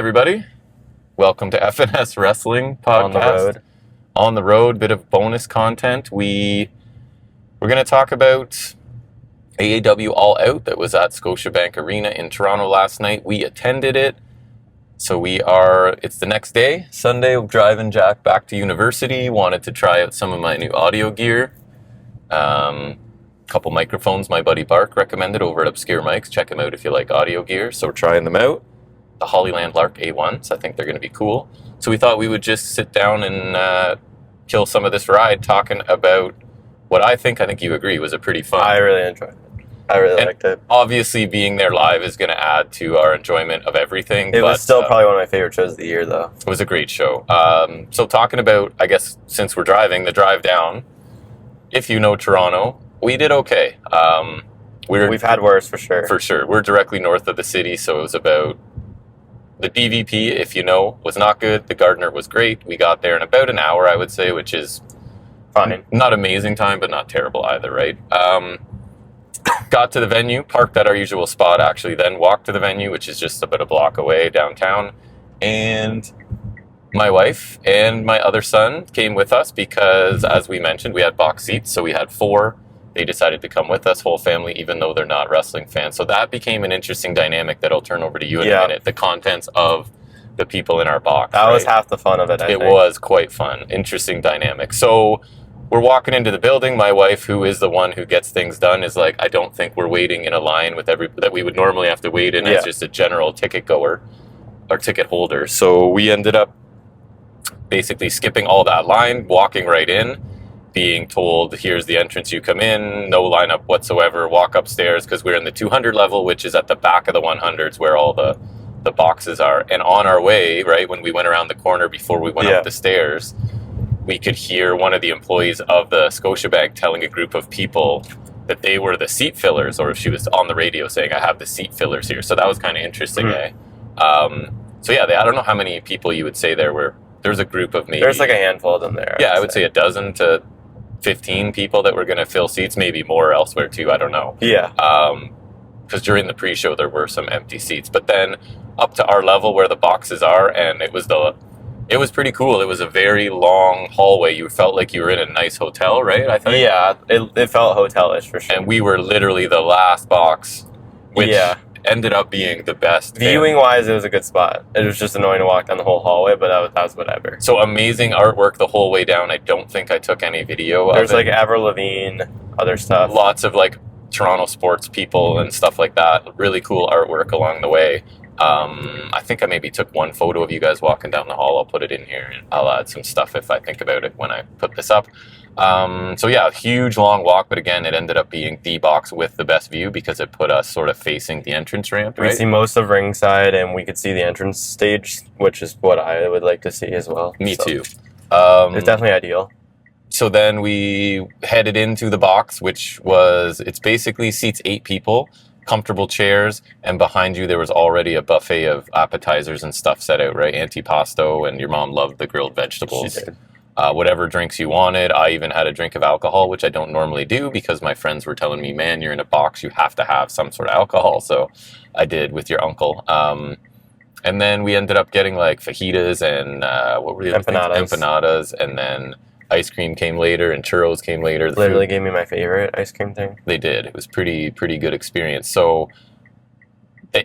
everybody. Welcome to FNS Wrestling Podcast. On the road. On the road, bit of bonus content. We're going to talk about AEW All Out that was at Scotiabank Arena in Toronto last night. We attended it. So it's the next day, Sunday, driving Jack back to university. Wanted to try out some of my new audio gear. Couple microphones my buddy Bark recommended over at Obscure Mics. Check him out if you like audio gear. So we're trying them out. The Hollyland Lark A1s. I think they're going to be cool. So we thought we would just sit down and kill some of this ride talking about what I think you agree was a pretty fun. I really enjoyed it. I really liked it. Obviously, being there live is going to add to our enjoyment of everything. It was still probably one of my favorite shows of the year, though. It was a great show. So talking about, I guess, since we're driving, the drive down, if you know Toronto, we did okay. We've had worse, for sure. For sure. We're directly north of the city, so it was about... The DVP, if you know, was not good. The Gardner was great. We got there in about an hour, I would say, which is fine. Not amazing time, but not terrible either, right? Got to the venue, parked at our usual spot, actually, then walked to the venue, which is just about a block away downtown. And my wife and my other son came with us because, as we mentioned, we had box seats, so we had 4. They decided to come with us, whole family, even though they're not wrestling fans. So that became an interesting dynamic that I'll turn over to you in a minute. The contents of the people in our box. That was half the fun of it, I think. It was quite fun. Interesting dynamic. So we're walking into the building. My wife, who is the one who gets things done, is like, I don't think we're waiting in a line with that we would normally have to wait in as just a general ticket goer or ticket holder. So we ended up basically skipping all that line, walking right in, being told, here's the entrance, you come in, no lineup whatsoever, walk upstairs, because we're in the 200 level, which is at the back of the 100s where all the boxes are. And on our way, right, when we went around the corner before we went up the stairs, we could hear one of the employees of the Scotiabank telling a group of people that they were the seat fillers, or if she was on the radio saying, I have the seat fillers here. So that was kind of interesting, I don't know how many people you would say there were. There's a group of maybe... There's like a handful of them there. Yeah, I would say a dozen to 15 people that were going to fill seats, maybe more elsewhere too, I don't know. Yeah. Because during the pre-show there were some empty seats. But then up to our level where the boxes are, and it was pretty cool. It was a very long hallway. You felt like you were in a nice hotel, right? I think. Yeah, it felt hotel-ish for sure. And we were literally the last box, which ended up being the best. Viewing-wise, it was a good spot. It was just annoying to walk down the whole hallway, but that was whatever. So amazing artwork the whole way down. I don't think I took any video There's of it. like Avril Lavigne, other stuff. Lots of like Toronto sports people and stuff like that. Really cool artwork along the way. I think I maybe took one photo of you guys walking down the hall. I'll put it in here, and I'll add some stuff if I think about it when I put this up. Huge long walk, but again, it ended up being the box with the best view because it put us sort of facing the entrance ramp, right? We see most of ringside, and we could see the entrance stage, which is what I would like to see as well. Me too. It's definitely ideal. So then we headed into the box, it's basically seats 8 people, comfortable chairs, and behind you there was already a buffet of appetizers and stuff set out, right? Antipasto, and your mom loved the grilled vegetables. She did. Whatever drinks you wanted. I even had a drink of alcohol, which I don't normally do because my friends were telling me, man, you're in a box, you have to have some sort of alcohol. So I did with your uncle. And then we ended up getting like fajitas and what were the other things? Empanadas. And then ice cream came later and churros came later. Literally gave me my favorite ice cream thing. They did. It was pretty good experience. So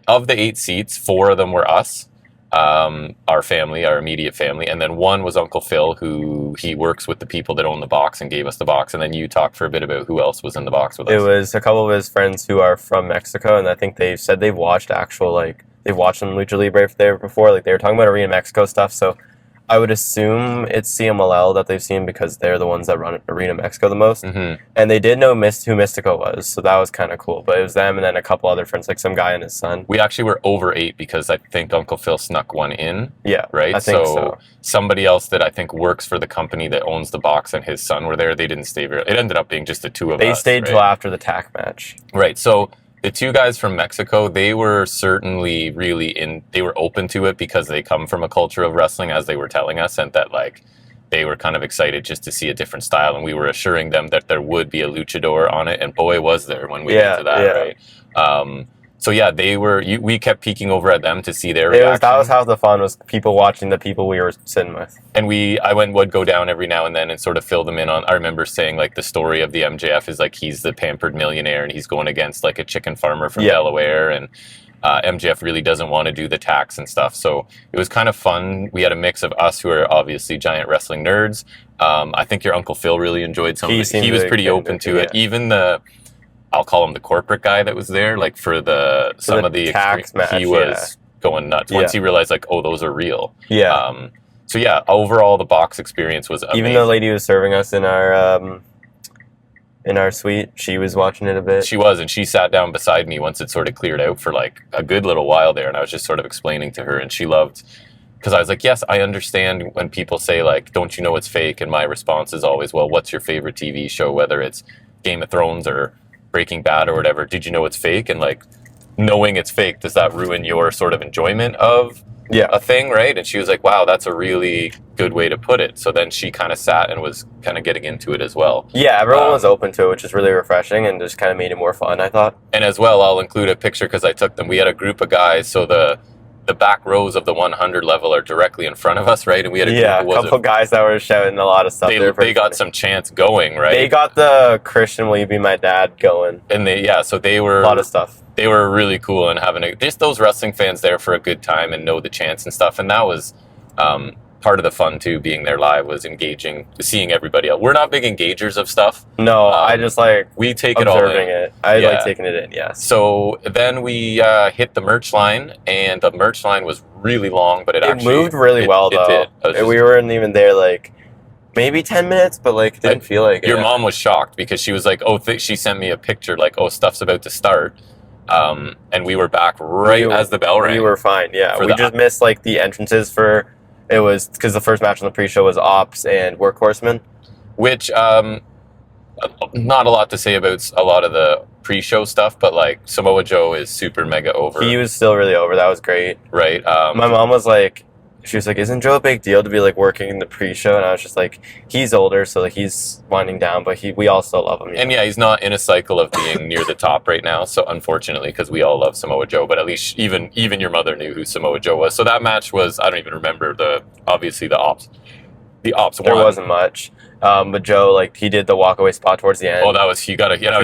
of the 8 seats, 4 of them were us. Our family, our immediate family, and then one was Uncle Phil, who he works with the people that own the box and gave us the box, and then you talked for a bit about who else was in the box with us. It was a couple of his friends who are from Mexico, and I think they said they've watched they've watched some Lucha Libre there before, like they were talking about Arena Mexico stuff, so I would assume it's CMLL that they've seen because they're the ones that run Arena Mexico the most. Mm-hmm. And they did know who Mystico was, so that was kind of cool. But it was them and then a couple other friends, like some guy and his son. We actually were over 8 because I think Uncle Phil snuck one in. Yeah, right? I think so. Somebody else that I think works for the company that owns the box and his son were there. They didn't stay it ended up being just the 2 of us. They stayed till after the TAC match. Right, so... The 2 guys from Mexico, they were certainly they were open to it because they come from a culture of wrestling, as they were telling us, and that like they were kind of excited just to see a different style, and we were assuring them that there would be a luchador on it, and boy was there when we went to that, right? So yeah, we kept peeking over at them to see their reaction. That was half the fun, was people watching the people we were sitting with. And would go down every now and then and sort of fill them in on. I remember saying like the story of the MJF is like he's the pampered millionaire and he's going against like a chicken farmer from Delaware, and MJF really doesn't want to do the tax and stuff. So it was kind of fun. We had a mix of us who are obviously giant wrestling nerds. I think your Uncle Phil really enjoyed some of it. He was pretty open to it. Even I'll call him the corporate guy that was there, like for some of the tax match, he was going nuts once he realized like, oh, those are real. Yeah. So yeah, overall the box experience was amazing. Even the lady who was serving us in our suite, she was watching it a bit. She was, and she sat down beside me once it sort of cleared out for like a good little while there, and I was just sort of explaining to her, and she loved, because I was like, yes, I understand when people say like, don't you know it's fake? And my response is always, well, what's your favorite TV show, whether it's Game of Thrones or Breaking Bad or whatever? Did you know it's fake? And like, knowing it's fake, does that ruin your sort of enjoyment of a thing, right? And she was like, wow, that's a really good way to put it. So then she kind of sat and was kind of getting into it as well. Yeah, everyone was open to it, which is really refreshing and just kind of made it more fun, I thought. And as well, I'll include a picture because I took them. We had a group of guys, so the back rows of the 100 level are directly in front of us, right? And we had a couple guys that were shouting a lot of stuff. They got some chants going, right? They got the Christian Will You Be My Dad going. And they were a lot of stuff. They were really cool and having just those wrestling fans there for a good time and know the chants and stuff. And that was part of the fun too, being there live, was engaging, seeing everybody else. We're not big engagers of stuff. No, I just like we take it all in. Observing it. I like taking it in, yes. So then we hit the merch line, and the merch line was really long, but it actually moved really well though. We weren't even there like maybe 10 minutes, but like it didn't feel like it. Your mom was shocked because she was like, oh, she sent me a picture like, oh, stuff's about to start. And we were back as the bell rang. We were fine, yeah. We just missed like the entrances it was because the first match on the pre-show was Ops and Workhorsemen. Which, not a lot to say about a lot of the pre-show stuff, but like Samoa Joe is super mega over. He was still really over. That was great. Right. My mom was like, she was like, isn't Joe a big deal to be like working in the pre-show? And I was just like, he's older, so like he's winding down, but we all still love him. And yeah, he's not in a cycle of being near the top right now. So unfortunately, because we all love Samoa Joe, but at least even your mother knew who Samoa Joe was. So that match was, I don't even remember obviously the Ops. The Ops there wasn't much, but Joe, like, he did the walkaway spot towards the end. Oh, I was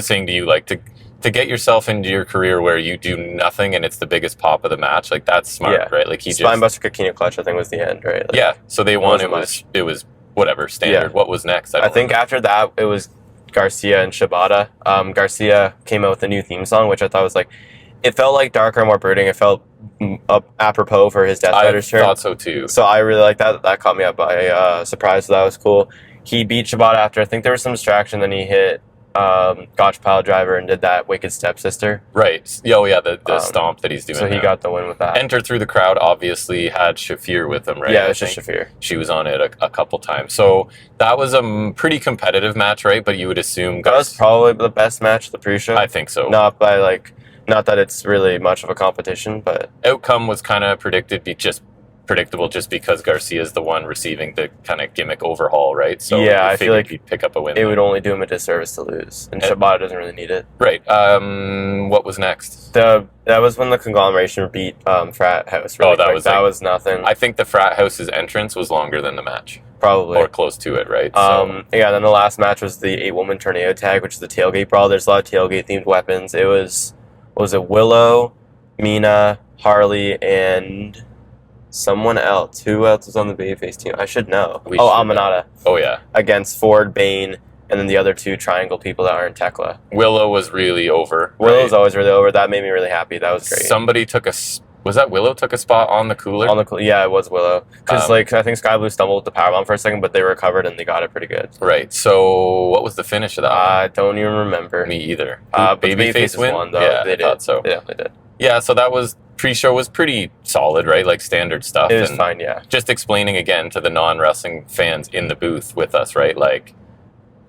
saying to you, like, to get yourself into your career where you do nothing and it's the biggest pop of the match, like, that's smart, right? Like, Spinebuster Kikina Clutch, I think, was the end, right? Like, yeah, so they won. It was whatever, standard. Yeah. What was next? I think after that, it was Garcia and Shibata. Garcia came out with a new theme song, which I thought was, like, it felt like darker and more brooding. It felt apropos for his Death Rider's turn. I thought so, too. So I really liked that. That caught me up by surprise, so that was cool. He beat Shibata after, I think there was some distraction, then he hit Gotch Pile Driver and did that Wicked Stepsister. Right. Oh, yeah, the stomp that he's doing. So he got the win with that. Enter through the crowd, obviously, had Shafir with him, right? Yeah, it was just Shafir. She was on it a couple times. So that was a pretty competitive match, right? But you would assume... That was probably the best match of the pre-show. I think so. Not that it's really much of a competition, but... Outcome was kind of predictable just because Garcia is the one receiving the kind of gimmick overhaul, right? So yeah, I feel like he'd pick up a win. It would only do him a disservice to lose, and Shibata doesn't really need it. Right. What was next? That was when the conglomeration beat Frat House. Really that was nothing. I think the Frat House's entrance was longer than the match. Probably. Or close to it, right? Yeah, then the last match was the 8-woman tornado tag, which is the tailgate brawl. There's a lot of tailgate-themed weapons. It was Willow, Mina, Harley, and... someone else. Who else was on the babyface team? I should know. Aminata. Oh, yeah. Against Ford, Bane, and then the other two triangle people that aren't Tekla. Willow was really over. Willow's always really over. That made me really happy. That was great. Somebody was that Willow took a spot on the cooler? Yeah, it was Willow. Because, I think Sky Blue stumbled with the powerbomb for a second, but they recovered and they got it pretty good. Right. So, what was the finish of that? I don't even remember. Me either. Babyface won, though. Yeah, they did. I thought so. Yeah, they did. Yeah, so that was... Pre-show was pretty solid, right? Like standard stuff. It was fine, yeah. Just explaining again to the non-wrestling fans in the booth with us, right? Like,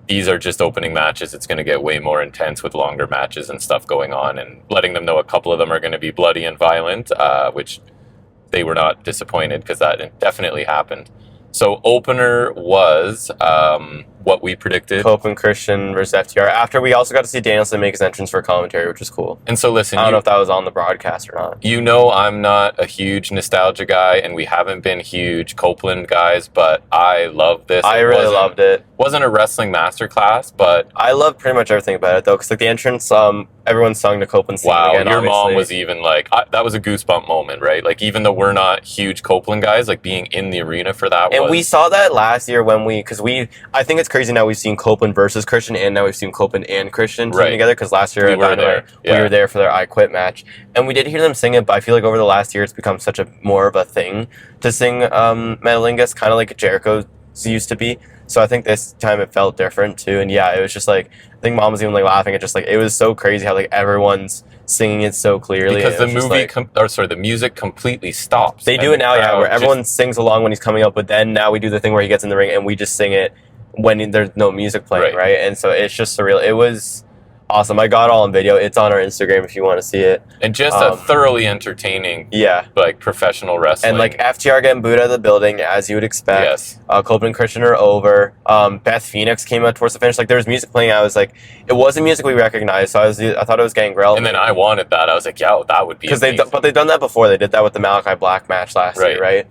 these are just opening matches. It's going to get way more intense with longer matches and stuff going on, and letting them know a couple of them are going to be bloody and violent, which they were not disappointed because that definitely happened. So opener was what we predicted. Copeland, Christian versus FTR. After we also got to see Danielson make his entrance for commentary, which was cool. And so listen, I don't know if that was on the broadcast or not. You know I'm not a huge nostalgia guy, and we haven't been huge Copeland guys, but I love this. I really loved it. Wasn't a wrestling masterclass, but I love pretty much everything about it though, because like the entrance, everyone sung to Copeland's theme wow, again, your obviously. mom was even like, that was a goosebump moment, right? Like even though we're not huge Copeland guys, like being in the arena for that and we saw that last year when I think it's crazy now we've seen Copeland versus Christian, and now we've seen Copeland and Christian team together, because last year we were there. We were there for their I Quit match, and we did hear them sing it, but I feel like over the last year it's become such a more of a thing to sing Metalingus, kind of like Jericho used to be. So I think this time it felt different too, and yeah, it was just like, I think Mom was even like laughing at just like, it was so crazy how like everyone's singing it so clearly, because the music completely stops. They do it now, yeah, where everyone sings along when he's coming up, but then now we do the thing where he gets in the ring and we just sing it when there's no music playing, right? And so it's just surreal. It was awesome. I got it all on video. It's on our Instagram if you want to see it. And just a thoroughly entertaining, like professional wrestling. And like FTR getting booed out of the building as you would expect. Yes. Copeland and Christian are over. Beth Phoenix came out towards the finish. Like there was music playing. I was like, it wasn't music we recognized, so I thought it was Gangrel. And then I wanted that. I was like, yeah, that would be amazing. But they've done that before. They did that with the Malachi Black match last year, right?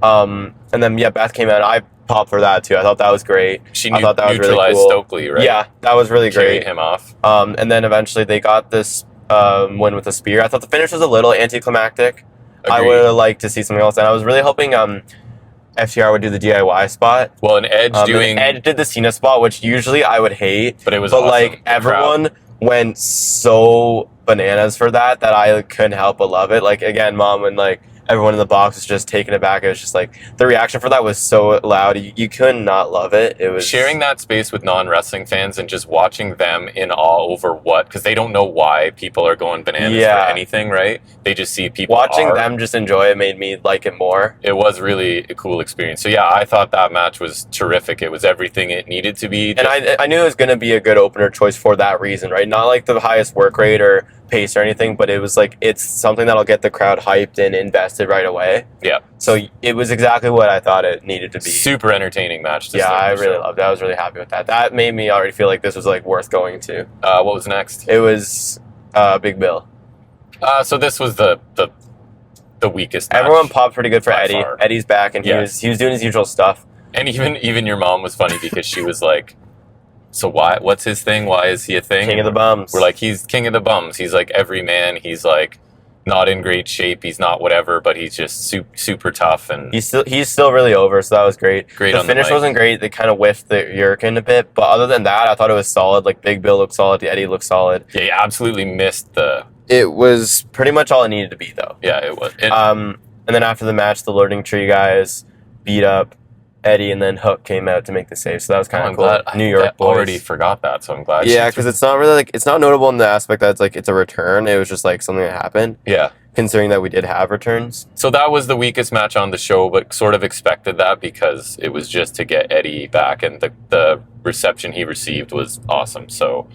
And then Beth came out. I popped for that too. I thought that was great. I thought that was really cool. Stokely, right? Yeah, that was really great. Carried him off. And then eventually they got this win with a spear. I thought the finish was a little anticlimactic. Agreed. I would have liked to see something else, and I was really hoping FTR would do the DIY spot. Well, and Edge did the Cena spot, which usually I would hate. But it was awesome. Like everyone went so bananas for that I couldn't help but love it. Like again, Mom and like everyone in the box was just taken aback. It was just like the reaction for that was so loud. You could not love it. It was sharing that space with non-wrestling fans and just watching them in awe over because they don't know why people are going bananas for anything, right? They just see people watching them just enjoy it made me like it more. It was really a cool experience. So yeah, I thought that match was terrific. It was everything it needed to be. And I knew it was going to be a good opener choice for that reason, right? Not like the highest work rate or pace or anything, but it was like, it's something that'll get the crowd hyped and invested right away. Yeah. So it was exactly what I thought it needed to be. Super entertaining match. I really loved it. I was really happy with that. That made me already feel like this was like worth going to. What was next? It was Big Bill. So this was the weakest match. Everyone popped pretty good for Eddie. Far. Eddie's back, and he was doing his usual stuff. And even your mom was funny because she was like, so what's his thing? Why is he a thing? King of the Bums. We're like, he's king of the bums. He's like every man. He's like not in great shape. He's not whatever, but he's just super tough. And he's still really over, so that was great. The finish wasn't great. They kind of whiffed the Yurkin a bit, but other than that, I thought it was solid. Like Big Bill looked solid. Eddie looked solid. Yeah, you absolutely missed the... It was pretty much all it needed to be, though. Yeah, it was. And then after the match, the Loading Tree guys beat up Eddie, and then Hook came out to make the save, so that was kind of cool. New York boys. Already forgot that, so I'm glad. Yeah, because it's not really like, it's not notable in the aspect that it's like it's a return. It was just like something that happened. Yeah, considering that we did have returns. So that was the weakest match on the show, but sort of expected that because it was just to get Eddie back, and the reception he received was awesome. So.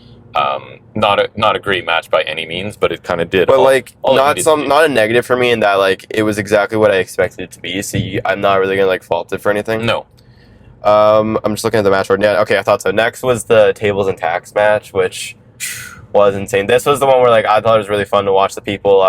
Not a great match by any means, but it kind of did. But not a negative for me in that like it was exactly what I expected it to be. So I'm not really gonna like fault it for anything. No. I'm just looking at the match right now. Okay, I thought so. Next was the tables and tax match, which was insane. This was the one where like I thought it was really fun to watch the people.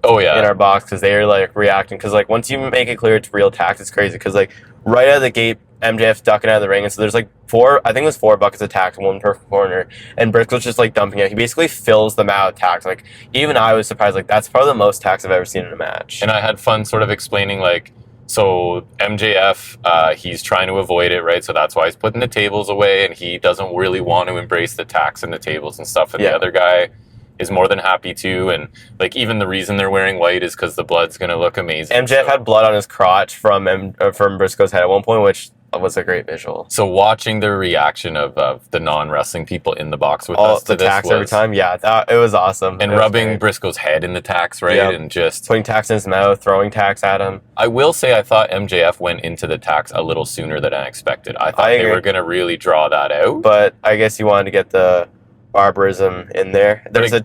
Oh yeah. In our box because they were like reacting because like once you make it clear it's real tax, it's crazy because like right out of the gate. MJF's ducking out of the ring, and so there's like four buckets of tax, one per corner, and Briscoe's just like dumping it. He basically fills them out of tax. Like, even I was surprised, like, that's probably the most tax I've ever seen in a match. And I had fun sort of explaining, like, so MJF, he's trying to avoid it, right? So that's why he's putting the tables away, and he doesn't really want to embrace the tax and the tables and stuff, and the other guy is more than happy to, and like even the reason they're wearing white is because the blood's going to look amazing. MJF had blood on his crotch from Briscoe's head at one point, which was a great visual. So watching the reaction of the non-wrestling people in the box with us to the tax every time, it was awesome. And rubbing Briscoe's head in the tax, right? Yep. And just putting tax in his mouth, throwing tax at him. I will say I thought MJF went into the tax a little sooner than I expected. I thought they were going to really draw that out. But I guess you wanted to get the barbarism in there. There's a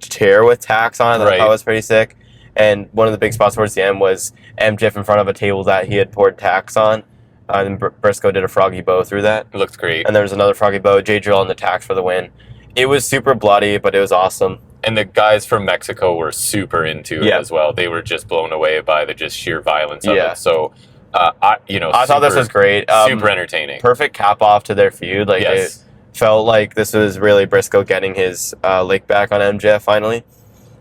chair with tax on it that I thought was pretty sick. And one of the big spots towards the end was MJF in front of a table that he had poured tax on. And Briscoe did a froggy bow through that. It looked great. And there was another froggy bow. Jay Drill on the tax for the win. It was super bloody, but it was awesome. And the guys from Mexico were super into it as well. They were just blown away by the just sheer violence of it. So, I thought this was great. Super entertaining. Perfect cap off to their feud. Like, it felt like this was really Briscoe getting his lick back on MJF finally.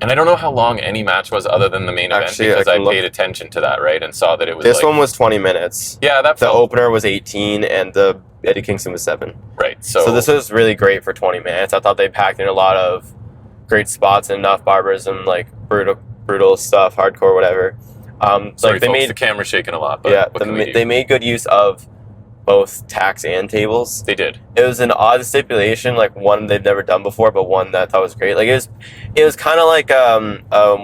And I don't know how long any match was other than the main event, because I paid attention to that, right, and saw that it was. This one was 20 minutes. Yeah, the opener was 18, and the Eddie Kingston was 7. Right. So this was really great for 20 minutes. I thought they packed in a lot of great spots and enough barbarism, like brutal stuff, hardcore, whatever. Sorry, they made the camera shaking a lot, but they made good use of both tax and tables. They did. It was an odd stipulation, like one they've never done before, but one that I thought was great. Like it was kind of like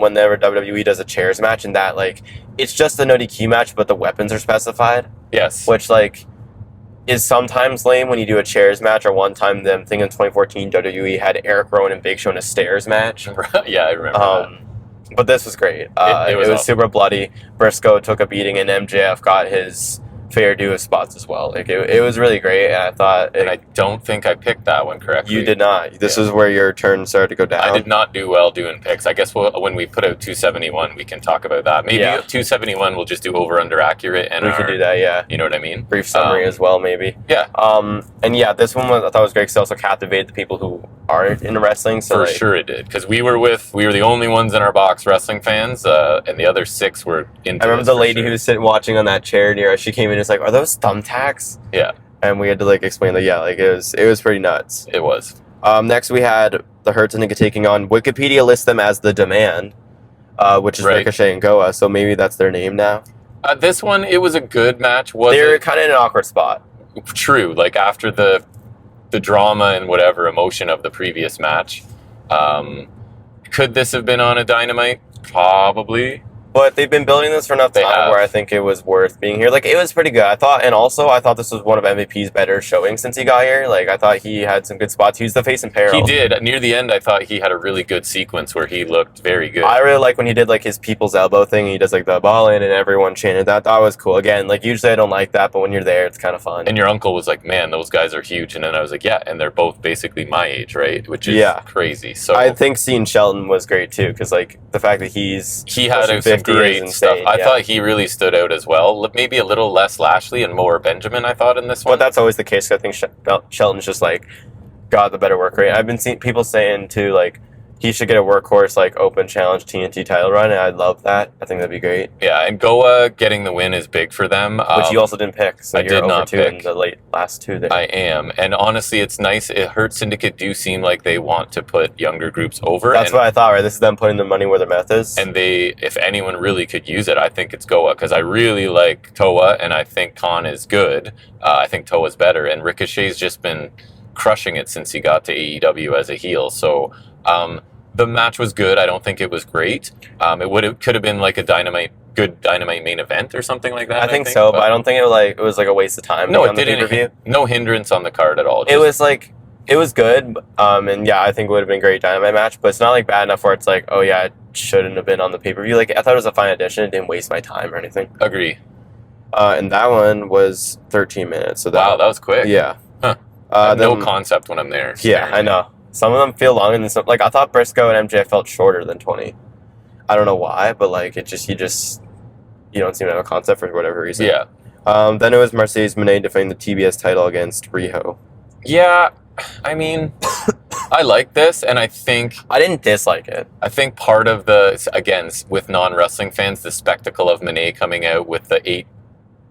whenever WWE does a chairs match, and that like it's just a no DQ match, but the weapons are specified. Yes. Which like is sometimes lame when you do a chairs match. Or one time, them thing in 2014, WWE had Eric Rowan and Big Show in a stairs match. Yeah, I remember that. But this was great. It was super bloody. Briscoe took a beating, and MJF got his fair due of spots as well. Like it was really great, and I thought. And I don't think I picked that one correctly. You did not. This is where your turn started to go down. I did not do well doing picks. I guess when we put out 271, we can talk about that. Maybe 271 we'll just do over under accurate, and we could do that. Yeah, you know what I mean. Brief summary as well, maybe. Yeah. And yeah, this one I thought was great because it also captivated the people who aren't into wrestling. So for sure it did, because we were the only ones in our box wrestling fans, and the other 6 were into. I remember the lady who was sitting watching on that chair near us. She came in and was like, "Are those thumbtacks?" Yeah. And we had to like explain that. Yeah, like it was pretty nuts. It was. Next we had the Hurts and taking on Wikipedia lists them as the Demand, which is Ricochet and Goa. So maybe that's their name now. This one, it was a good match. They were kind of in an awkward spot. True. Like after the drama and whatever emotion of the previous match. Could this have been on a Dynamite? Probably. But they've been building this for enough time where I think it was worth being here. Like, it was pretty good. I thought this was one of MVP's better showings since he got here. Like, I thought he had some good spots. He was the face in peril. He did. Near the end, I thought he had a really good sequence where he looked very good. I really like when he did, like, his people's elbow thing. He does, like, the ball in and everyone chanted that. That was cool. Again, like, usually I don't like that, but when you're there, it's kind of fun. And your uncle was like, man, those guys are huge. And then I was like, yeah, and they're both basically my age, right? Which is crazy. So I think seeing Shelton was great, too, because, like, the fact that he had some great stuff. I thought he really stood out as well. Maybe a little less Lashley and more Benjamin, I thought, in this one. But that's always the case. I think Shelton's just, like, got the better work rate. I've been seeing people saying, too, like, he should get a workhorse, like, open challenge TNT title run, and I'd love that. I think that'd be great. Yeah, and Goa getting the win is big for them. Which you also didn't pick, so I did not pick. In the last 2 there. I am. And honestly, it's nice. Hurt Syndicate do seem like they want to put younger groups over. That's what I thought, right? This is them putting the money where their mouth is. And if anyone really could use it, I think it's Goa, because I really like Toa, and I think Khan is good. I think Toa's better, and Ricochet's just been crushing it since he got to AEW as a heel. So, the match was good. I don't think it was great. It could have been like a good Dynamite main event or something like that. I think so, but I don't think it was like a waste of time. No, it didn't. No hindrance on the card at all. It was good. And yeah, I think it would have been a great Dynamite match, but it's not like bad enough where it's like, oh yeah, it shouldn't have been on the pay-per-view. Like, I thought it was a fine addition. It didn't waste my time or anything. Agree. And that one was 13 minutes. So that was quick. Yeah. Huh. I have no concept when I'm there. Yeah, I know. Some of them feel longer than some. Like, I thought Briscoe and MJ felt shorter than 20. I don't know why, but like you don't seem to have a concept for whatever reason. Yeah. Then it was Mercedes Moné defending the TBS title against Riho. Yeah, I mean, I like this, and I think I didn't dislike it. I think part of with non-wrestling fans, the spectacle of Moné coming out with the 8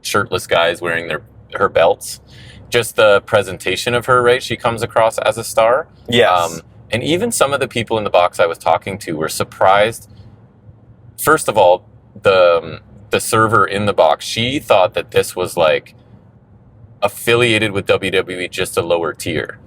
shirtless guys wearing her belts. Just the presentation of her, right? She comes across as a star. Yes. And even some of the people in the box I was talking to were surprised. First of all, the server in the box, she thought that this was like affiliated with WWE, just a lower tier.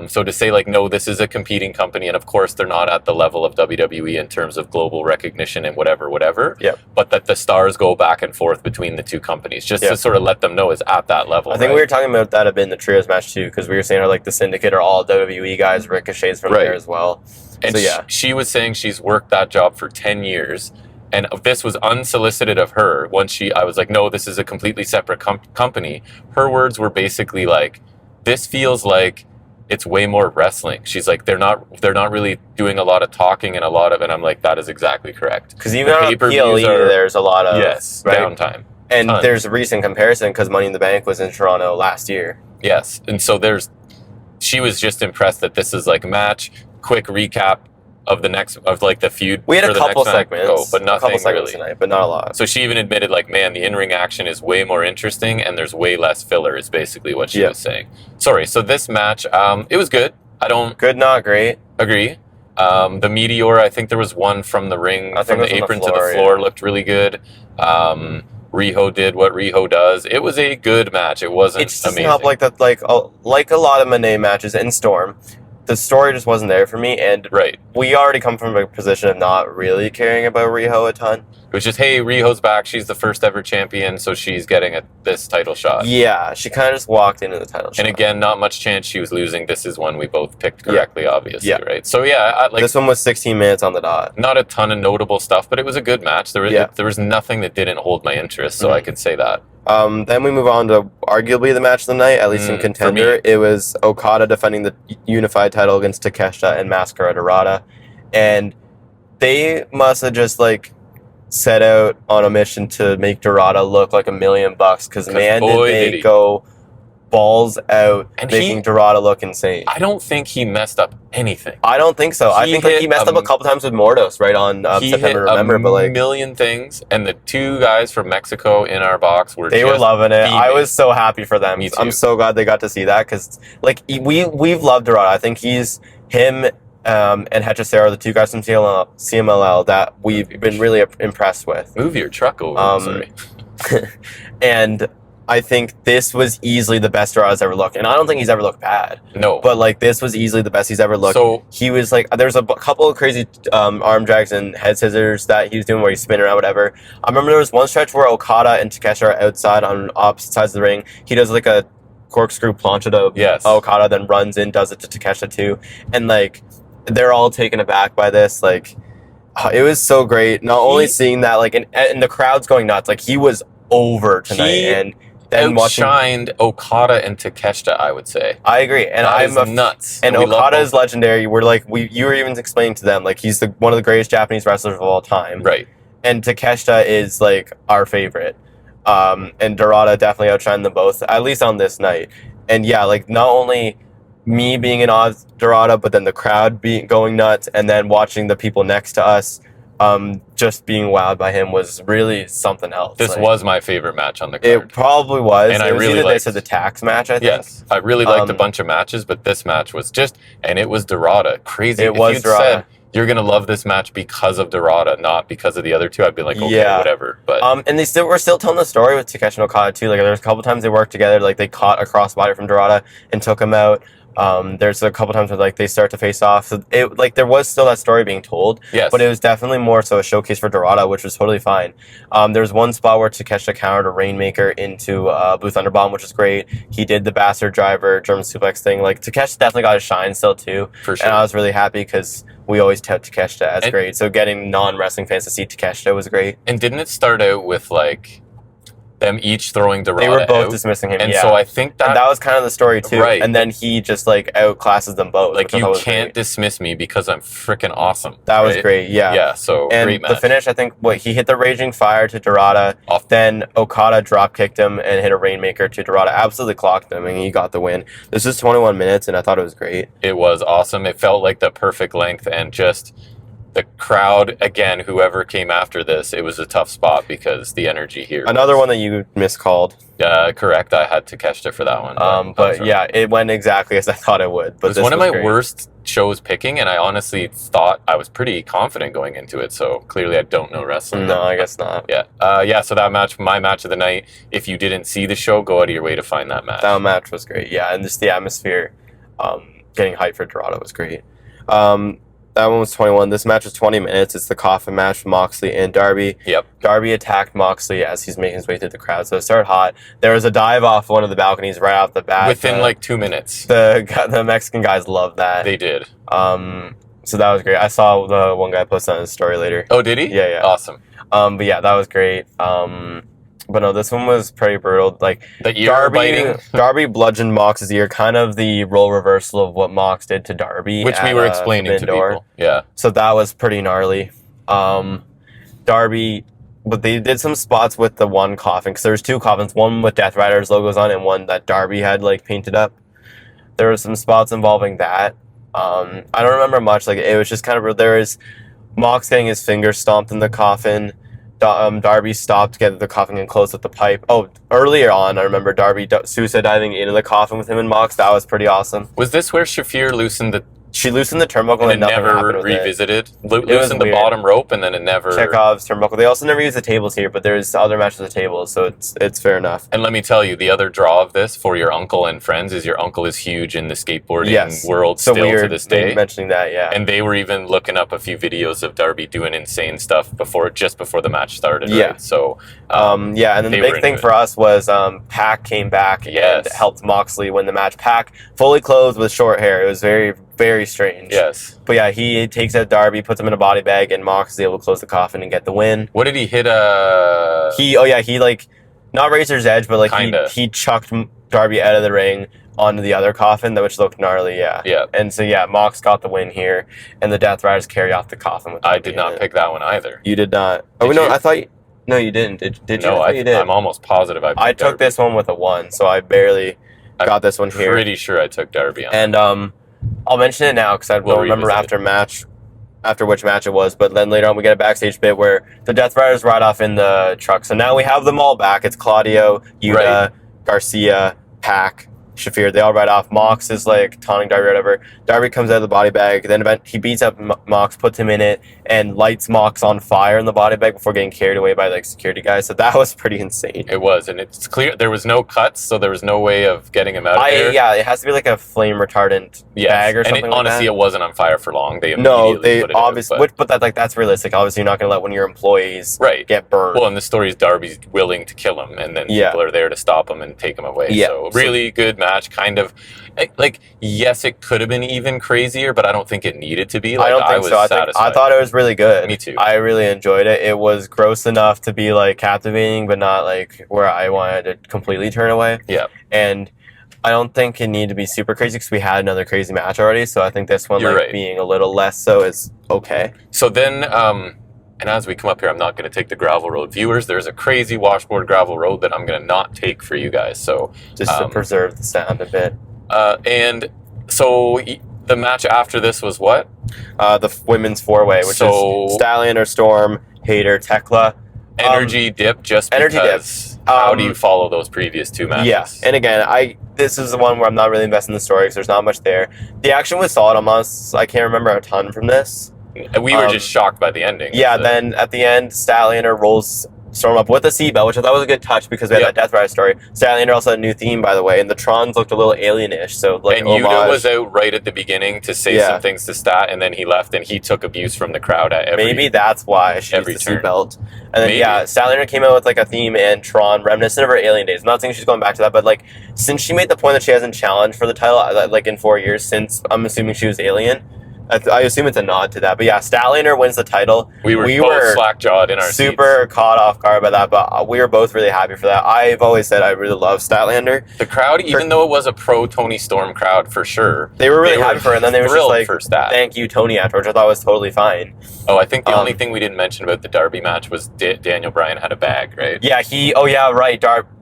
So to say like, no, this is a competing company, and of course they're not at the level of WWE in terms of global recognition and whatever. Yep. But that the stars go back and forth between the two companies, just to sort of let them know it's at that level. I think we were talking about that a bit in the trios match too, because we were saying like the Syndicate are all WWE guys, Ricochet's from there as well. And so, yeah. She was saying she's worked that job for 10 years. and this was unsolicited of her. I was like, no, this is a completely separate company. Her words were basically like, this feels like it's way more wrestling. She's like, they're not really doing a lot of talking and I'm like, that is exactly correct. Because even on PLE, there's a lot of downtime. And there's a recent comparison because Money in the Bank was in Toronto last year. Yes, and so she was just impressed that this is like a match, quick recap of the feud. We had a couple segments, but nothing really. Tonight, but not a lot. So she even admitted, like, man, the in-ring action is way more interesting, and there's way less filler. Is basically what she was saying. Sorry. So this match, it was good. Good, not great. Agree. The Meteor, I think there was one from the ring, from the apron to the floor, looked really good. Riho did what Riho does. It was a good match. It wasn't amazing. It doesn't help like that, like a lot of Monet matches in Storm. The story just wasn't there for me, and we already come from a position of not really caring about Riho a ton. It was just, hey, Riho's back. She's the first ever champion, so she's getting this title shot. Yeah, she kind of just walked into the title shot. And again, not much chance she was losing. This is one we both picked correctly, obviously, right? So yeah, this one was 16 minutes on the dot. Not a ton of notable stuff, but it was a good match. There was nothing that didn't hold my interest, so I could say that. Then we move on to arguably the match of the night, at least in Contender. It was Okada defending the unified title against Takeshita and Mascara Dorada. And they must have just, like, set out on a mission to make Dorada look like $1 million because, man, did they go balls out and making Dorada look insane. I don't think he messed up anything. I don't think so. I think he messed up a couple times with Mordos right on September, remember? But like, million things, and the two guys from Mexico in our box were loving it. Beaming. I was so happy for them. Me too. I'm so glad they got to see that because, like, we've loved Dorada. I think him and Hechicero, the two guys from CMLL that we've been really impressed with. Move your truck over. Sorry. And I think this was easily the best Dorada's ever looked. And I don't think he's ever looked bad. No. But, like, this was easily the best he's ever looked. So he was, like, there's a couple of crazy arm drags and head scissors that he was doing where he's spinning around, whatever. I remember there was one stretch where Okada and Takeshita are outside on opposite sides of the ring. He does, like, a corkscrew plancha to Okada, then runs in, does it to Takeshita, too. And, like, they're all taken aback by this. Like, it was so great. Not only seeing that, like, and the crowd's going nuts. Like, he was over tonight. And then outshined Okada and Takeshita, I would say. I agree, and I'm nuts. And Okada is legendary. We're like, you were even explaining to them, like, he's one of the greatest Japanese wrestlers of all time. Right. And Takeshita is, like, our favorite. And Dorada definitely outshined them both, at least on this night. And yeah, like, not only me being in awe of Dorada, but then the crowd going nuts, and then watching the people next to us just being wowed by him was really something else. This was my favorite match on the card. It probably was. And I really liked this or the tax match, I think. Yes, I really liked a bunch of matches, but this match was and it was Dorada. Crazy. It was Dorada. Said you're going to love this match because of Dorada, not because of the other two, I'd be like, okay, whatever. But and we're still telling the story with Takeshi and Okada, too. Like, there's a couple times they worked together, like, they caught a crossbody from Dorada and took him out. There's a couple times where, like, they start to face off. So there was still that story being told. Yes. But it was definitely more so a showcase for Dorada, which was totally fine. There was one spot where Takeshita countered a Rainmaker into Blue Thunder Bomb, which was great. He did the bastard driver, German suplex thing. Like, Takeshita definitely got a shine still, too. For sure. And I was really happy because we always tout Takeshita as great. So getting non-wrestling fans to see Takeshita was great. And didn't it start out with, like, them each throwing Dorada They were both out, dismissing him, and so I think that was kind of the story, too. Right. And then he just, like, outclasses them both. Like, you can't dismiss me because I'm freaking awesome. That was great, yeah. Yeah, so and great match. The finish, I think, he hit the Raging Fire to Dorada, then Okada drop-kicked him and hit a Rainmaker to Dorada. Absolutely clocked him, and he got the win. This was 21 minutes, and I thought it was great. It was awesome. It felt like the perfect length, and just the crowd, again, whoever came after this, it was a tough spot because the energy here. Another one that you miscalled. Correct. I had Takeshita for that one. But yeah, it went exactly as I thought it would. But it was one of my worst shows picking, and I honestly thought I was pretty confident going into it, so clearly I don't know wrestling. No, I guess not. Yeah. So that match, my match of the night, if you didn't see the show, go out of your way to find that match. That match was great, yeah, and just the atmosphere, getting hyped for Dorada was great. That one was 21. This match was 20 minutes. It's the coffin match, Moxley and Darby. Yep. Darby attacked Moxley as he's making his way through the crowd, so it started hot. There was a dive off one of the balconies right off the bat. Within like 2 minutes. The Mexican guys loved that. They did. So that was great. I saw the one guy post on his story later. Oh, did he? Yeah. Awesome. But yeah, that was great. But no, this one was pretty brutal. Like That ear biting, Darby bludgeoned Mox's ear, kind of the role reversal of what Mox did to Darby, which we were explaining to people. Yeah. So that was pretty gnarly. Darby, but they did some spots with the one coffin, because there was two coffins, one with Death Rider's logos on and one that Darby had like painted up. There were some spots involving that. I don't remember much. Like it was just kind of, there was Mox getting his finger stomped in the coffin. Darby stopped, get the coffin and closed with the pipe. Oh, earlier on, I remember Darby suicide diving into the coffin with him and Mox. That was pretty awesome. Was this where Shafir loosened the... She loosened the turnbuckle and it never revisited? Loosened the bottom rope and then it never... Chekhov's turnbuckle. They also never use the tables here, but there's other matches with the tables, so it's fair enough. And let me tell you, the other draw of this for your uncle and friends is your uncle is huge in the skateboarding world still to this day. Mentioning that, yeah. And they were even looking up a few videos of Darby doing insane stuff just before the match started, yeah. Right? So, yeah, and then the big thing for us was Pac came back and helped Moxley win the match. Pac, fully clothed with short hair. It was very, very strange. Yes. But yeah, he takes out Darby, puts him in a body bag, and Mox is able to close the coffin and get the win. What did he hit? He like, not Razor's Edge, but like he chucked Darby out of the ring onto the other coffin, which looked gnarly, yeah. Yeah. And so yeah, Mox got the win here, and the Death Riders carry off the coffin with Darby. I did not pick that one either. You did not. I thought no, you didn't. Did you? No, you did. I'm almost positive I took this one with a 1, so I barely got this one here. Pretty sure I took Darby on. And I'll mention it now because I don't remember after which match it was, but then later on we get a backstage bit where the Death Riders ride off in the truck. So now we have them all back. It's Claudio, Yuta, Garcia, Pac, Shafir. They all ride off. Mox is like taunting Darby or whatever. Darby comes out of the body bag. Then he beats up Mox, puts him in it, and lights Mox on fire in the body bag before getting carried away by like security guys. So that was pretty insane. It was, and it's clear there was no cuts, so there was no way of getting him out of there. Yeah, it has to be like a flame retardant bag or something. And honestly, it wasn't on fire for long. They obviously, but that's realistic. Obviously, you're not going to let one of your employees get burned. Well, and the story is Darby's willing to kill him, and then people are there to stop him and take him away. Yeah. So really good match, kind of. Like, yes, it could have been even crazier, but I don't think it needed to be. Like, I don't think so. I thought it was really good. Me too. I really enjoyed it. It was gross enough to be like captivating, but not like where I wanted to completely turn away. Yeah. And I don't think it needed to be super crazy because we had another crazy match already. So I think this one, being a little less so is okay. So then, and as we come up here, I'm not going to take the gravel road. Viewers, there's a crazy washboard gravel road that I'm going to not take for you guys. So just to preserve the sound a bit. And so the match after this was what? The women's 4-way, which is Statlander, Storm, Hayter, Tekla. Energy dip just because. How do you follow those previous two matches? Yeah, and again, this is the one where I'm not really invested in the story because there's not much there. The action was solid. I can't remember a ton from this. We were just shocked by the ending. Yeah, then at the end, Statlander rolls Storm up with a seatbelt, which I thought was a good touch because we had that Death Rider story. Statlander also had a new theme, by the way, and the Trons looked a little alienish. So, like, and Yuta was out right at the beginning to say some things to Stat, and then he left, and he took abuse from the crowd at every Maybe that's why she used the seatbelt. And then, Statlander came out with, like, a theme and Tron reminiscent of her Alien days. I'm not saying she's going back to that, but, like, since she made the point that she hasn't challenged for the title, like, in 4 years since, I'm assuming she was Alien, I assume it's a nod to that. But yeah, Statlander wins the title. We were both slack-jawed in our super seats. Caught off guard by that, but we were both really happy for that. I've always said I really love Statlander. The crowd, even though it was a pro-Tony Storm crowd for sure, they were really happy for her, and then they were just like, for Stat. Thank you, Tony, afterwards, which I thought was totally fine. Oh, I think the only thing we didn't mention about the Darby match was Daniel Bryan had a bag, right? Yeah,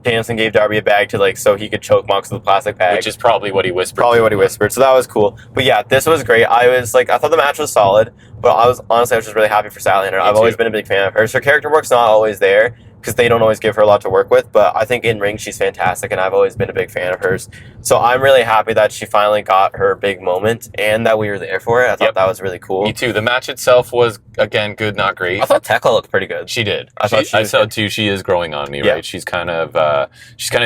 Danielson gave Darby a bag to, so he could choke Mox with a plastic bag. Which is probably what he whispered. So that was cool. But yeah, this was great. I thought the match was solid, but I was just really happy for Statlander. I've always been a big fan of hers. Her character work's not always there because they don't always give her a lot to work with, but I think in ring she's fantastic, and I've always been a big fan of hers. So I'm really happy that she finally got her big moment and that we were there for it. I thought that was really cool. Me too. The match itself was, again, good, not great. I thought Tekla looked pretty good. She did. I saw too. She is growing on me, right? She's kind of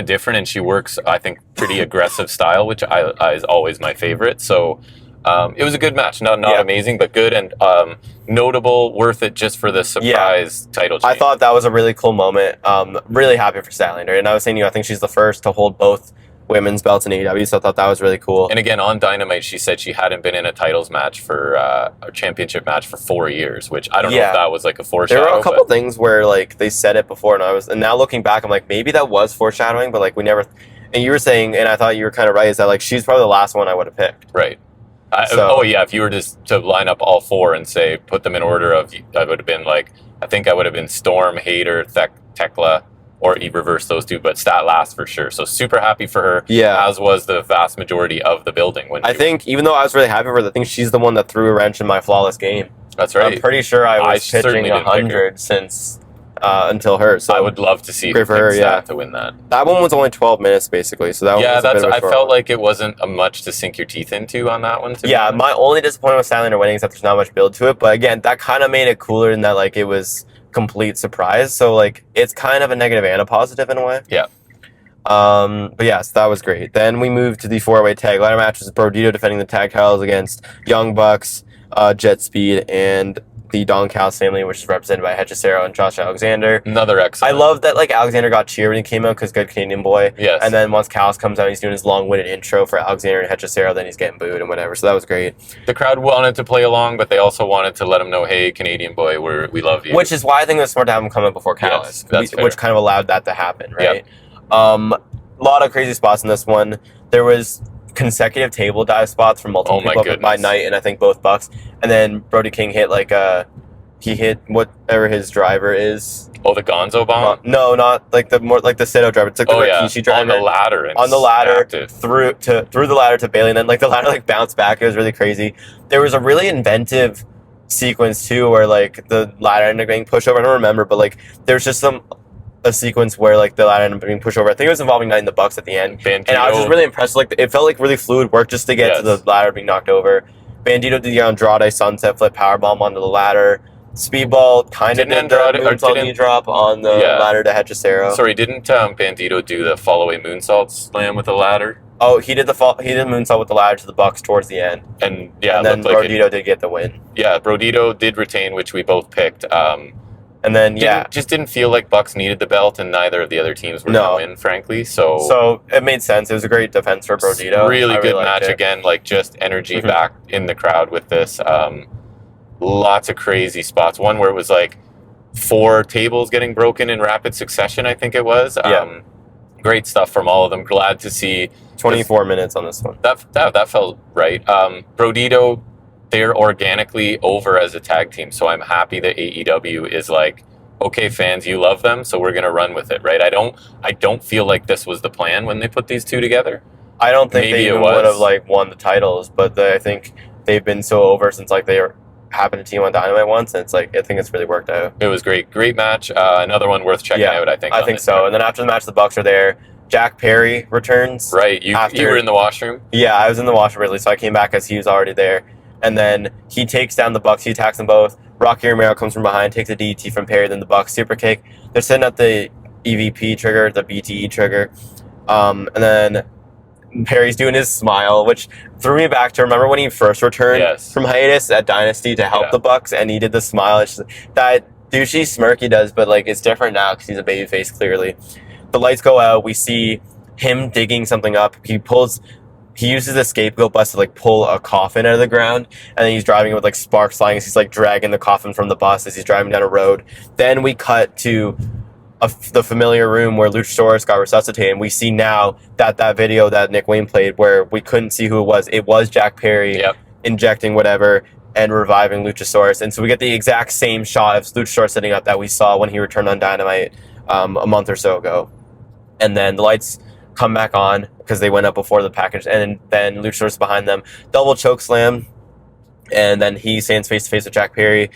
different, and she works, I think, pretty aggressive style, which is always my favorite. So it was a good match. Not amazing, but good and notable, worth it just for the surprise title change. I thought that was a really cool moment. Really happy for Statlander. And I was saying I think she's the first to hold both women's belts in AEW, so I thought that was really cool. And again, on Dynamite, she said she hadn't been in a titles match for a championship match for 4 years, which I don't know if that was like a foreshadow. There were a couple things where like they said it before, and now looking back, I'm like, maybe that was foreshadowing, but like we never. And you were saying, and I thought you were kind of right, is that like she's probably the last one I would have picked. Right. If you were to line up all 4 and say put them in order of, I would have been like, I think I would have been Storm, Hayter, Tekla, or you reverse those 2, but Stat last for sure. So super happy for her. Yeah. As was the vast majority of the building. I think, even though I was really happy for her, I think she's the one that threw a wrench in my flawless game. That's right. I'm pretty sure I was pitching 100 since until her. So I would love to see great for her, to win that. That one was only 12 minutes basically, so that one was a bit of a short felt one. like it wasn't much to sink your teeth into on that one. My only disappointment with Statlander winning is that there's not much build to it, but again, that kind of made it cooler in that like it was complete surprise. So like it's kind of a negative and a positive in a way. Yeah. But yes, that was great. Then we moved to the 4-way tag ladder matches. Brodito defending the tag titles against Young Bucks, Jet Speed, and the Don Callis family, which is represented by Hechicero and Josh Alexander. Another excellent. I love that like Alexander got cheered when he came out because good Canadian boy. Yes. And then once Callis comes out, he's doing his long-winded intro for Alexander and Hechicero, then he's getting booed and whatever. So that was great. The crowd wanted to play along, but they also wanted to let him know, hey, Canadian boy, we love you. Which is why I think it was smart to have him come out before Callis. Yes, which kind of allowed that to happen, right? Yep. A lot of crazy spots in this one. There was consecutive table dive spots from multiple people by night, and I think both Bucks. And then Brody King hit like he hit whatever his driver is. Oh, the Gonzo bomb? No, not like the Sato driver. It's like the Rikishi driver. On the ladder. On the ladder through the ladder to Bailey, and then like the ladder like bounced back. It was really crazy. There was a really inventive sequence too, where like the ladder ended up getting pushed over. I don't remember, but like there's just a sequence where like the ladder ended up being pushed over. I think it was involving Knight and the Bucks at the end. Bandito. And I was just really impressed. Like it felt like really fluid work just to get to the ladder being knocked over. Bandito did the Andrade sunset flip powerbomb onto the ladder. Speedball kind of did the moonsault knee drop on the ladder to Hechicero. Sorry, didn't Bandito do the fall-away moonsault slam with the ladder? Oh, he did moonsault with the ladder to the Bucks towards the end. And then Brodito did get the win. Yeah, Brodito did retain, which we both picked. And then just didn't feel like Bucks needed the belt, and neither of the other teams were going to win, frankly. So it made sense. It was a great defense for Brodito. Really good match again. Like just energy back in the crowd with this. Lots of crazy spots. One where it was like 4 tables getting broken in rapid succession, I think it was. Great stuff from all of them. Glad to see 24 minutes on this one. That felt right. Brodito, they're organically over as a tag team, so I'm happy that AEW is like, okay, fans, you love them, so we're gonna run with it, right? I don't feel like this was the plan when they put these two together. I don't think they even would have like won the titles, but I think they've been so over since like they happened to team on Dynamite once, and it's like I think it's really worked out. It was great match. Another one worth checking out. I think so. And then after the match, the Bucks are there. Jack Perry returns. Right, you were in the washroom. Yeah, I was in the washroom really, so I came back as he was already there. And then he takes down the Bucks. He attacks them both. Rocky Romero comes from behind, takes a DDT from Perry, then the Bucks super kick. They're setting up the EVP trigger, the BTE trigger, and then Perry's doing his smile, which threw me back to remember when he first returned from hiatus at Dynasty to help the Bucks, and he did the smile. It's just, that douchey smirk he does, but like it's different now because he's a babyface. Clearly, the lights go out. We see him digging something up. He uses a scapegoat bus to like pull a coffin out of the ground, and then he's driving it with like sparks flying as he's like dragging the coffin from the bus as he's driving down a road. Then we cut to the familiar room where Luchasaurus got resuscitated, and we see now that video that Nick Wayne played where we couldn't see who it was Jack Perry injecting whatever and reviving Luchasaurus, and so we get the exact same shot of Luchasaurus sitting up that we saw when he returned on Dynamite a month or so ago. And then the lights come back on because they went up before the package, and then Luchasaurus behind them, double choke slam, and then he stands face to face with Jack Perry.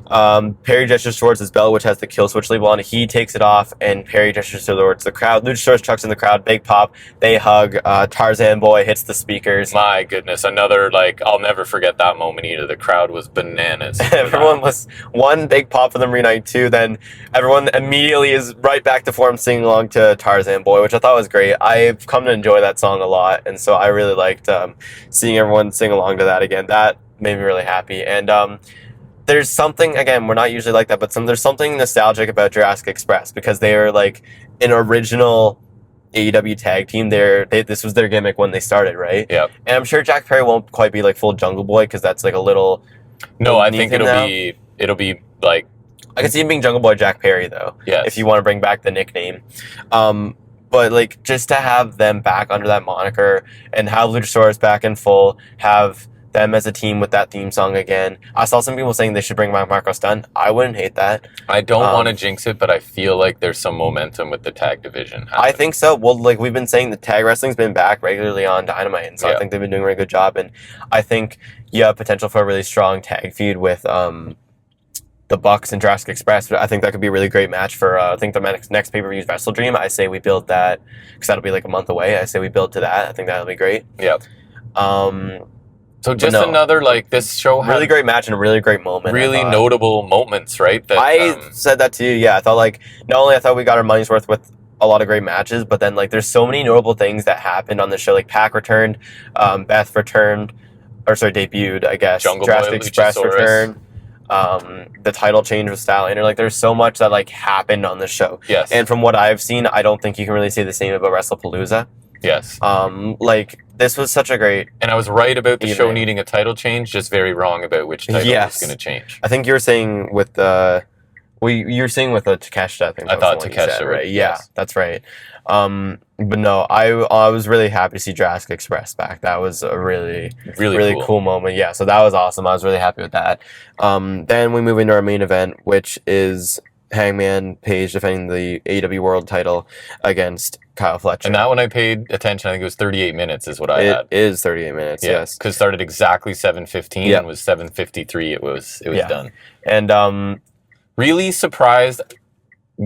Perry gestures towards his belt, which has the kill switch label on it. He takes it off, and Perry gestures towards the crowd. Luchasaurus chucks in the crowd, big pop. They hug. Tarzan Boy hits the speakers. My goodness, another I'll never forget that moment either. The crowd was bananas. Everyone was one big pop for them reunite too. Then everyone immediately is right back to form singing along to Tarzan Boy, which I thought was great. I've come to enjoy that song a lot, and so I really liked seeing everyone sing along to that again. That made me really happy, and there's something, again, we're not usually like that, but there's something nostalgic about Jurassic Express because they are like an original AEW tag team. This was their gimmick when they started, right? Yeah. And I'm sure Jack Perry won't quite be like full Jungle Boy because that's like a little. No, I think it'll be like. I can see him being Jungle Boy Jack Perry though. Yes. If you want to bring back the nickname, but like just to have them back under that moniker and have Luchasaurus back in full, have them as a team with that theme song again. I saw some people saying they should bring back Marco Stunt. I wouldn't hate that. I don't want to jinx it, but I feel like there's some momentum with the tag division happening. I think so. Well, like we've been saying, the tag wrestling's been back regularly on Dynamite, and so I think they've been doing a really good job. And I think you have potential for a really strong tag feud with the Bucks and Jurassic Express. But I think that could be a really great match for I think the next pay-per-view is Wrestle Dream. I say we build that because that'll be like a month away. I say we build to that. I think that'll be great. Yeah. So just another, like, this show had really great match and a really great moment. Really notable moments, right? That, I said that to you. Yeah, I thought like not only I thought we got our money's worth with a lot of great matches, but then like there's so many notable things that happened on the show. Like Pac returned, Beth returned, debuted. I guess Jurassic Express returned. The title change with Statlander. Like there's so much that like happened on the show. Yes. And from what I've seen, I don't think you can really say the same about WrestlePalooza. Yes. Like this was such a great. And I was right about the show needing a title change, just very wrong about which title was going to change. I think you were saying with the. Well, you were saying with the Takeshita thing. I thought Takeshita, right? Yeah, that's right. But no, I was really happy to see Jurassic Express back. That was a really cool moment. Yeah, so that was awesome. I was really happy with that. Then we move into our main event, which is Hangman Page defending the AEW World Title against Kyle Fletcher. And that one I paid attention. I think it was 38 minutes is what I had. It is 38 minutes, yes. Because it started exactly 7:15 and was 7:53. It was done. And really surprised.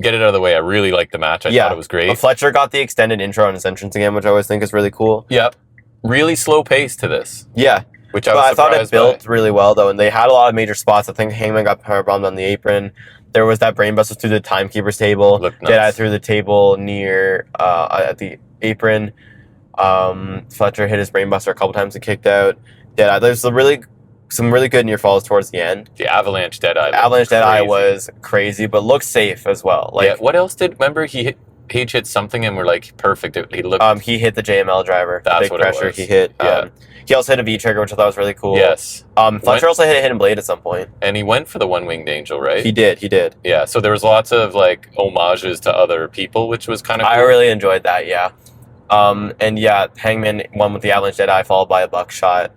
Get it out of the way. I really liked the match. I thought it was great. Fletcher got the extended intro on his entrance again, which I always think is really cool. Yep. Really slow pace to this. Yeah. Which I thought it built really well, though, and they had a lot of major spots. I think Hangman got powerbombed on the apron. There was that brainbuster through the timekeeper's table. Jedi through the table near at the apron. Fletcher hit his brainbuster a couple times and kicked out. Jedi. There's some really good near falls towards the end. The Avalanche Deadeye. Avalanche Deadeye was crazy, but looked safe as well. Like, what else remember Page hit something and we're like, perfect. He looked. He hit the JML driver. That's big what pressure. It was. He hit. Yeah. He also hit a V trigger, which I thought was really cool. Yes. Fletcher also hit a hidden blade at some point. And he went for the one-winged angel, right? He did. Yeah. So there was lots of like homages to other people, which was kind of cool. I really enjoyed that. Yeah. And yeah, Hangman won with the Avalanche Deadeye followed by a buckshot.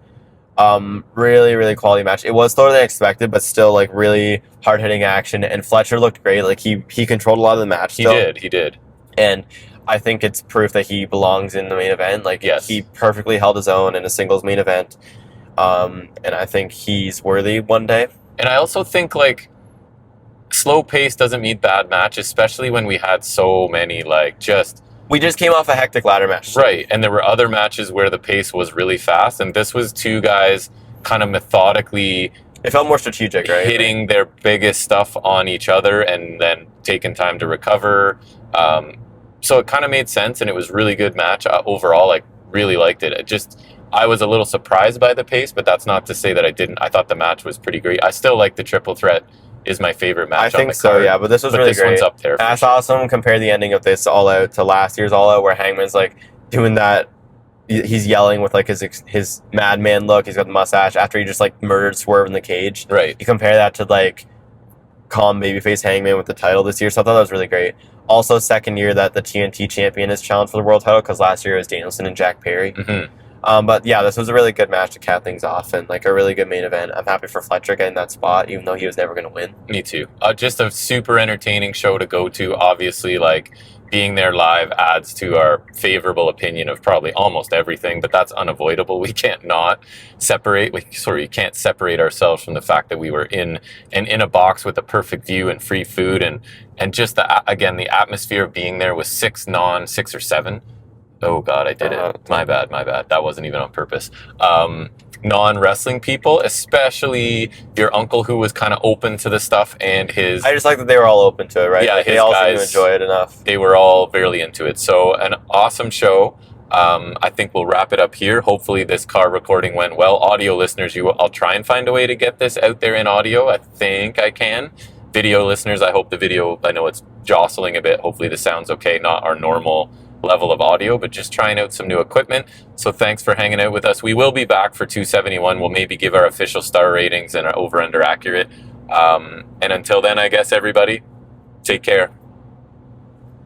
Really quality match. It was slower than expected, but still like really hard hitting action. And Fletcher looked great. Like he controlled a lot of the match. He did. And I think it's proof that he belongs in the main event. Like he perfectly held his own in a singles main event. And I think he's worthy one day. And I also think like slow pace doesn't mean bad match, especially when we had so many we just came off a hectic ladder match. Right, and there were other matches where the pace was really fast, and this was two guys kind of methodically... It felt more strategic, right? Hitting their biggest stuff on each other and then taking time to recover. So it kind of made sense, and it was a really good match. Overall, I really liked it. I was a little surprised by the pace, but that's not to say that I didn't. I thought the match was pretty great. I still like the triple threat. Is my favorite match. I think so, yeah. But this was really great. One's up there. And I saw someone compare the ending of this All Out to last year's All Out, where Hangman's like doing that. He's yelling with like his madman look. He's got the mustache after he just like murdered Swerve in the cage. Right. You compare that to like calm babyface Hangman with the title this year. So I thought that was really great. Also, second year that the TNT champion is challenged for the world title, because last year it was Danielson and Jack Perry. Mm-hmm. But yeah, this was a really good match to cap things off and like a really good main event. I'm happy for Fletcher getting that spot, even though he was never going to win. Me too. Just a super entertaining show to go to. Obviously, like being there live adds to our favorable opinion of probably almost everything, but that's unavoidable. We can't not separate. We can't separate ourselves from the fact that we were in a box with a perfect view and free food and just the atmosphere of being there with 6 or 7. Oh, God, I did it. My bad. That wasn't even on purpose. Non-wrestling people, especially your uncle who was kind of open to the stuff and his... I just like that they were all open to it, right? Yeah, like, they all seem to enjoy it enough. They were all really into it. So an awesome show. I think we'll wrap it up here. Hopefully this car recording went well. Audio listeners, I'll try and find a way to get this out there in audio. I think I can. Video listeners, I hope the video... I know it's jostling a bit. Hopefully the sound's okay, not our normal... level of audio, but just trying out some new equipment. So thanks for hanging out with us. We will be back for 271. We'll maybe give our official star ratings and our over-under accurate. And until then, I guess, everybody, take care.